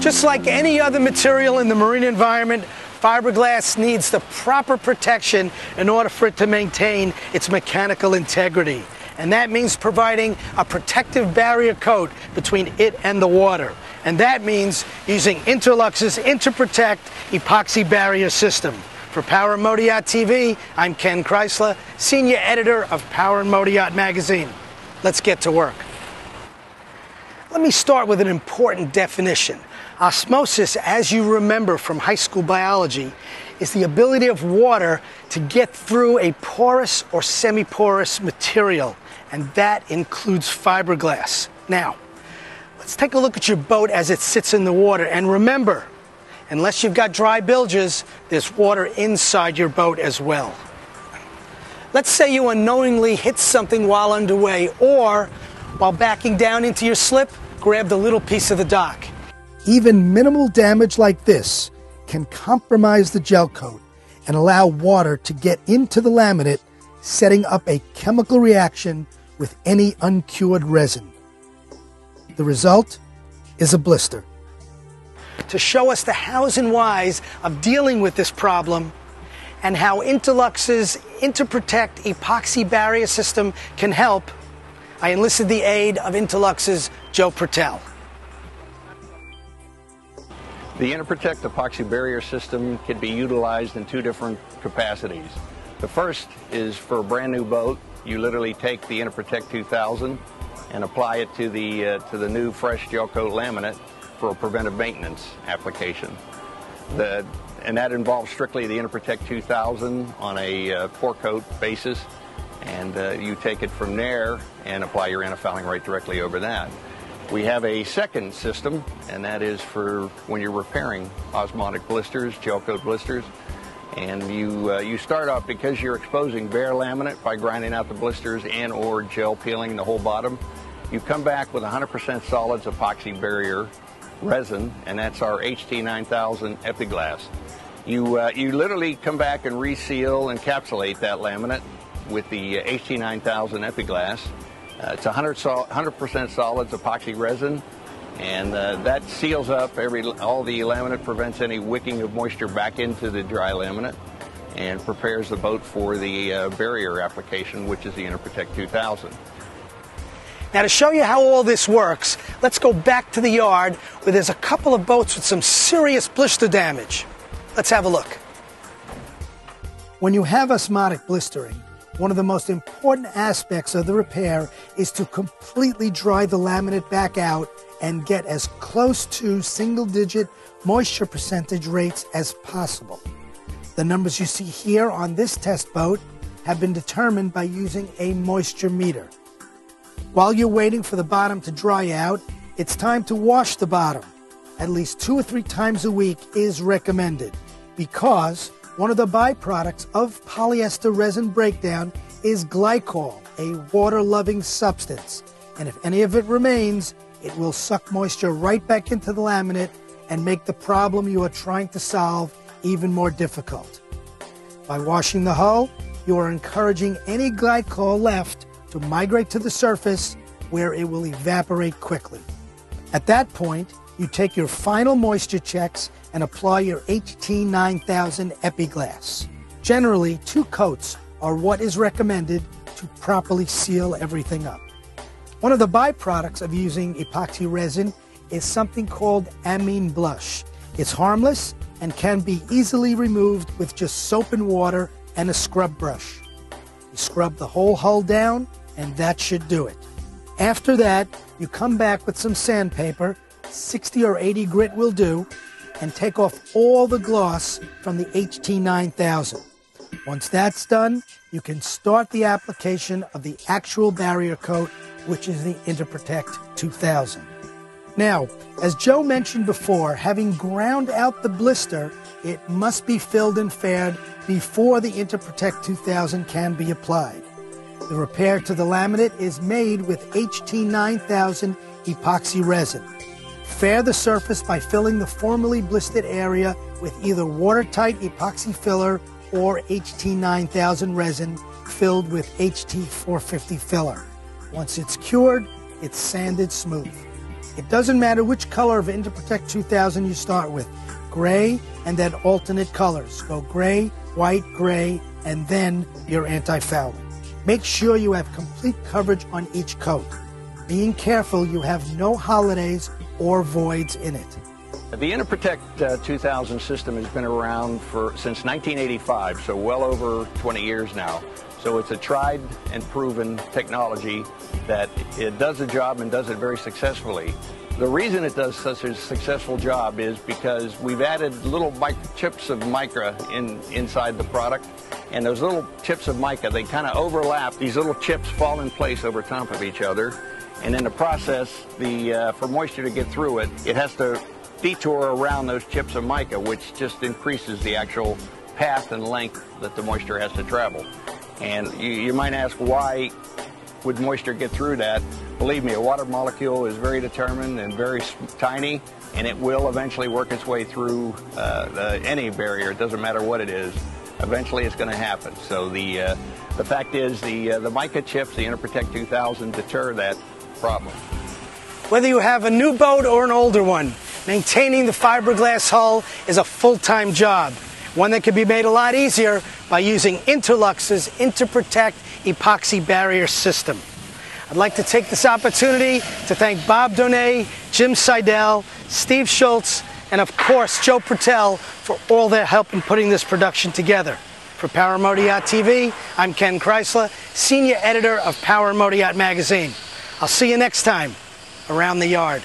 Just like any other material in the marine environment, fiberglass needs the proper protection in order for it to maintain its mechanical integrity. And that means providing a protective barrier coat between it and the water. And that means using Interlux's Interprotect epoxy barrier system. For Power and Motor Yacht TV, I'm Ken Chrysler, Senior Editor of Power and Motor Yacht Magazine. Let's get to work. Let me start with an important definition. Osmosis, as you remember from high school biology, is the ability of water to get through a porous or semi-porous material, and that includes fiberglass. Now, let's take a look at your boat as it sits in the water, and remember, unless you've got dry bilges, there's water inside your boat as well. Let's say you unknowingly hit something while underway, or while backing down into your slip, grabbed a little piece of the dock. Even minimal damage like this can compromise the gel coat and allow water to get into the laminate, setting up a chemical reaction with any uncured resin. The result is a blister. To show us the hows and whys of dealing with this problem and how Interlux's Interprotect epoxy barrier system can help, I enlisted the aid of Interlux's Joe Pertel. The Interprotect epoxy barrier system can be utilized in two different capacities. The first is for a brand new boat. You literally take the Interprotect 2000 and apply it to the new fresh gel coat laminate for a preventive maintenance application. And that involves strictly the Interprotect 2000 on a pour coat basis, and you take it from there and apply your antifouling right directly over that. We have a second system, and that is for when you're repairing osmotic blisters, gel coat blisters. And you start off, because you're exposing bare laminate by grinding out the blisters and or gel peeling the whole bottom, you come back with 100% solids epoxy barrier resin, and that's our HT9000 Epiglass. You literally come back and reseal, encapsulate that laminate with the HT9000 Epiglass. It's 100% solids epoxy resin, and that seals up all the laminate, prevents any wicking of moisture back into the dry laminate, and prepares the boat for the barrier application, which is the Interprotect 2000. Now, to show you how all this works, let's go back to the yard where there's a couple of boats with some serious blister damage. Let's have a look. When you have osmotic blistering, one of the most important aspects of the repair is to completely dry the laminate back out and get as close to single-digit moisture percentage rates as possible. The numbers you see here on this test boat have been determined by using a moisture meter. While you're waiting for the bottom to dry out, it's time to wash the bottom. At least 2 or 3 times a week is recommended, because one of the byproducts of polyester resin breakdown is glycol, a water-loving substance. And if any of it remains, it will suck moisture right back into the laminate and make the problem you are trying to solve even more difficult. By washing the hull, you are encouraging any glycol left to migrate to the surface, where it will evaporate quickly. At that point, you take your final moisture checks and apply your HT9000 Epiglass. Generally, 2 coats are what is recommended to properly seal everything up. One of the byproducts of using epoxy resin is something called amine blush. It's harmless and can be easily removed with just soap and water and a scrub brush. You scrub the whole hull down, and that should do it. After that, you come back with some sandpaper, 60 or 80 grit will do, and take off all the gloss from the HT9000. Once that's done, you can start the application of the actual barrier coat, which is the Interprotect 2000. Now, as Joe mentioned before, having ground out the blister, it must be filled and faired before the Interprotect 2000 can be applied. The repair to the laminate is made with HT9000 epoxy resin. Fair the surface by filling the formerly blistered area with either watertight epoxy filler or HT9000 resin filled with HT450 filler. Once it's cured, it's sanded smooth. It doesn't matter which color of Interprotect 2000 you start with. Gray and then alternate colors. Go gray, white, gray, and then your anti-fouling. Make sure you have complete coverage on each coat. Being careful you have no holidays or voids in it. The Interprotect 2000 system has been around since 1985, so well over 20 years now. So it's a tried and proven technology that it does the job and does it very successfully. The reason it does such a successful job is because we've added little chips of mica inside the product, and those little chips of mica, they kind of overlap. These little chips fall in place over top of each other, and in the process, for moisture to get through it, it has to detour around those chips of mica, which just increases the actual path and length that the moisture has to travel. And you might ask, why would moisture get through that? Believe me, a water molecule is very determined and very tiny, and it will eventually work its way through any barrier. It doesn't matter what it is. Eventually it's going to happen. So the fact is the mica chips, the Interprotect 2000, deter that problem. Whether you have a new boat or an older one, maintaining the fiberglass hull is a full-time job, one that can be made a lot easier by using Interlux's Interprotect epoxy barrier system. I'd like to take this opportunity to thank Bob Donay, Jim Seidel, Steve Schultz, and of course Joe Pertel for all their help in putting this production together. For Power Motor Yacht TV, I'm Ken Chrysler, Senior Editor of Power Motor Yacht Magazine. I'll see you next time around the yard.